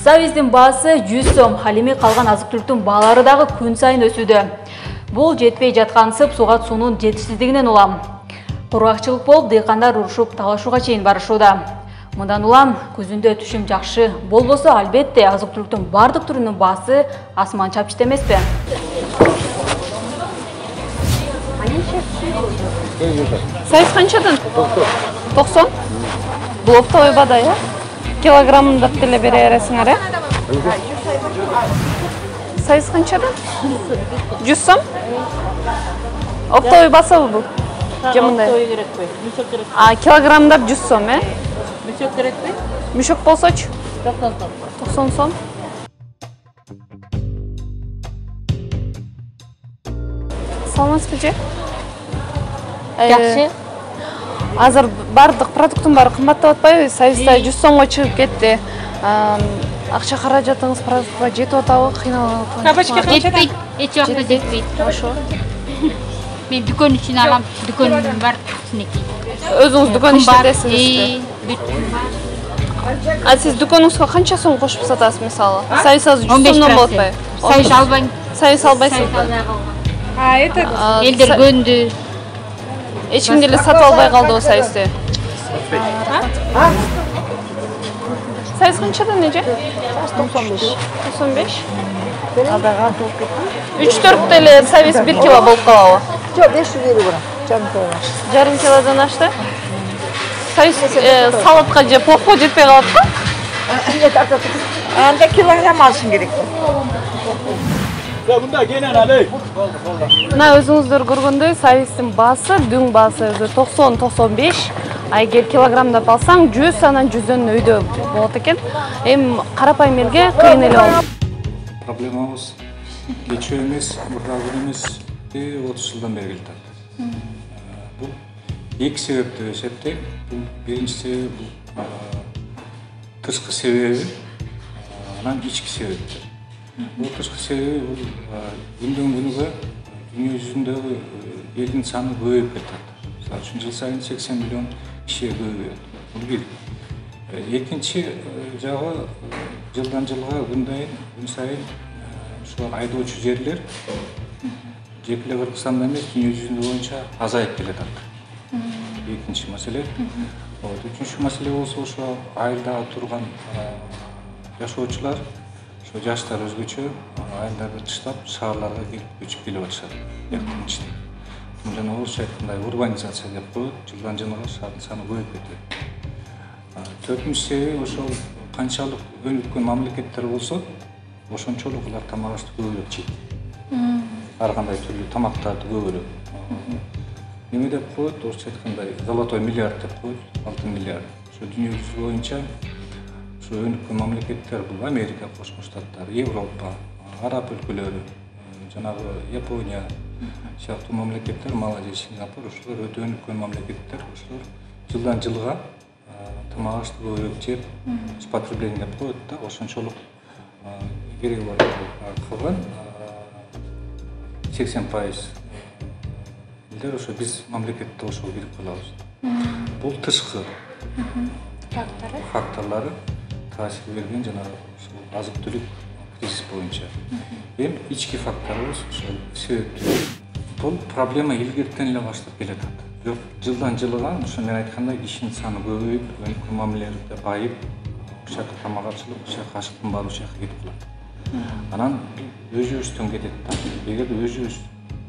Сабиздин баасы 100 сом, ал эми калган азык-түлүктүн баалары дагы күн сайын өсүүдө. Бул жетпей жаткан сып-суга суунун жетишсиздигинен улам. Кургакчылык болуп, дыйкандар урушуп, талашууга чейин барышууда. Мындан улам күзүндө түшүм жакшы болбосо, албетте азык-түлүктүн бардык түрүнүн баасы асман чапчыт эмеспи? Сайыз канчадан? 90. Бул оптовый бада, я? Килограммындап деле бере бересиңер, э? Сайыз канчадан? 100 сом? Оптовый басабы бул? Же мындай? Оптовый керекпи? Мешок керек. Килограммдап 100 сом, э? Мешок керекпи? Мешок болсочу? 90 сом. 90 сом. Саламатсызбы же? Жакшы. Азыр бардык продукттун баары кымбаттап атпайбы? Сайызда 100 сомго чыгып кетти. Акча каражатыңыз продуктка жетип атабы? Кыйналып атабы? Кабачка Жетпейт, эч убакта жетпейт. Ошо. Мен дүкөн үчүн алам, дүкөнүм бар кичинекей. Өзүңүз дүкөн иштетесизби? Сиз дүкөнүңүзгө канча сом кошуп сатасыз мисалы? Сайыз 100 сомдон болот атпайбы? Сайыз албайм. Сайыз албайсызбы? Элдер көндү. Эч ким деле сатып албай калдыбы сайызды? Сайыз канчадан эже? 95. 95? Адаган толуп кетти. 3-4 деле сайыз 1 кило болуп калабы? Жок, 500 бара. Жарым кило. Жарым килодон ашты? Сайыз салатка же пловко жетпей калат да? Анда килограмм алышың керек. Мына өзүңүздөр көргөндөй сайыздын баасы, дүң баасы өзү 90-95. Эгер килограммдап алсаң 100, анан 100дөн өйдө болот экен. Эми карапайым элге кыйын эле болот. Проблемабыз кечээ эмес, мурдагы эмес, 30 жылдан бери келатат. Бул эки себептен эсептейм. Бул биринчи себеби бул тышкы себеби, анан ички себептер. Бул тышкы себеби бул күндөн күнгө дүйнө жүзүндөгү элдин саны көбөйүп кетет. Мисалы үчүн жыл сайын 80 миллион киши көбөйөт. Бул бир. Экинчи жагы жылдан жылга күн сайын ушул айдоочу жерлер жеке эле Кыргызстанда эмес, дүйнө жүзүндө боюнча азайып келатат. Экинчи маселе. Үчүнчү маселе болсо ошо айылда турган жашоочулар, ошо жаштар өзгөчө айылдарды таштап шаарларга көчүп келип атышат. Яктын жана орусча айтканда урбанизация деп коет, жылдан жылга шаардын саны көбөйүп кетет. Төртүнчү себеби ошол канчалык өнүккөн мамлекеттер болсо, ошончолук алар тамак ашты көбүрөөк жейт. Ар кандай түрлүү тамактарды көбүрөөк. Неме деп коет, орусча айткандай золотой миллиард деп коет, алтын миллиард. Ошо дүйнө жүзү боюнча ошо өнүккөн мамлекеттер бул Америка Кошмо Штаттары, Европа, Араб өлкөлөрү, жанагы Япония сыяктуу мамлекеттер, Малайзия, Сингапур, ошолор өтө өнүккөн мамлекеттер, ошолор жылдан жылга тамак ашты көбүрөөк жеп, потребление деп коет да, ошончолук кереги бар кылган 80% элдер ошо биз мамлекетте ошого кирип калабыз. Бул тышкы факторлору таасир берген жанагы азык-түлүк кризис боюнча. Эми ички факторубуз ошол себептүү. Бул проблема илгертен эле баштап келатат. Жок, жылдан жылга ошо мен айткандай кишинин саны көбөйүп, өнүккөн мамилелерде байып, ушак тамак ачылып, ушак кашыктын баары ушакка кетип калат. Анан өзүбүздөн кетет да. Эгер өзүбүз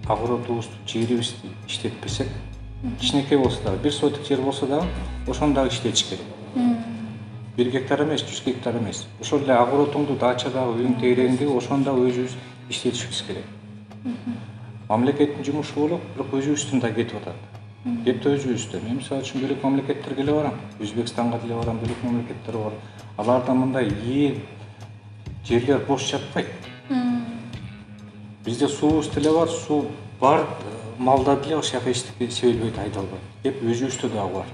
огородубузду, жерибизди иштетпесек, кичинекей болсо дагы, 1 соток жер болсо дагы, ошону дагы иштетиш керек. 1 гектар эмес, 100 гектар эмес. Ошол эле огородуңду, дачадагы, үйүң тегерегиндеги ошону дагы өзүбүз иштетишибиз керек. Мамлекеттин жумушу болуп, бирок өзүбүздөн да кетип атат. Кепти өзүбүздөн. Мен мисалы үчүн бөлөк мамлекеттерге эле барам, Өзбекстанга деле барам, бөлөк мамлекеттер бар. Аларда мындай жерлер бош жатпайт. Бизде суубуз деле бар, суу бар, малда деле ошол жака эчтеке себелбейт, айдалбайт. Кеп өзүбүздө дагы бар.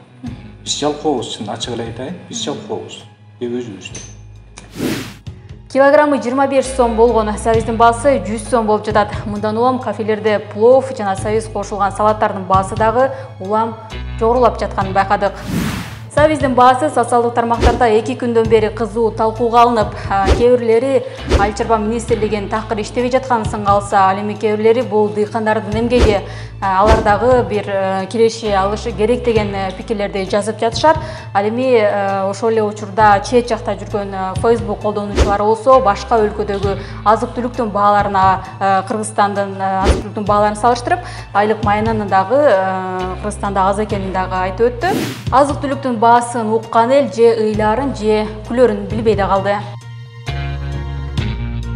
Биз жалкообуз, чын ачык эле айтайын, биз жалкообуз. Кеп өзүбүздө. Килограммы 25 сом болгон сабиздин баасы 100 сом болуп жатат. Мындан улам кафелерде плов жана сабиз кошулган салаттардын баасы дагы улам жогорулап жатканын байкадык. Сабиздин баасы социалдык тармактарда 2 күндөн бери кызуу талкууга алынып, кээ бирлери Айыл чарба министрлигин такыр иштебей жатканын сынга алса, ал эми кээ бирлери бул дыйкандардын эмгеги алардагы бир киреши алышы керек деген пикирлерди жазып жатышат. Ал эми ошол эле учурда чет жакта жүргөн Facebook колдонуучулары болсо башка өлкөдөгү азык-түлүктүн бааларына Кыргызстандын азык-түлүктүн бааларын салыштырып, айлык майынын дагы Кыргызстанда аз экенин дагы айтып өттү. Азык-түлүктүн баасын уккан эл же ыйларын же күлөрүн билбей да калды.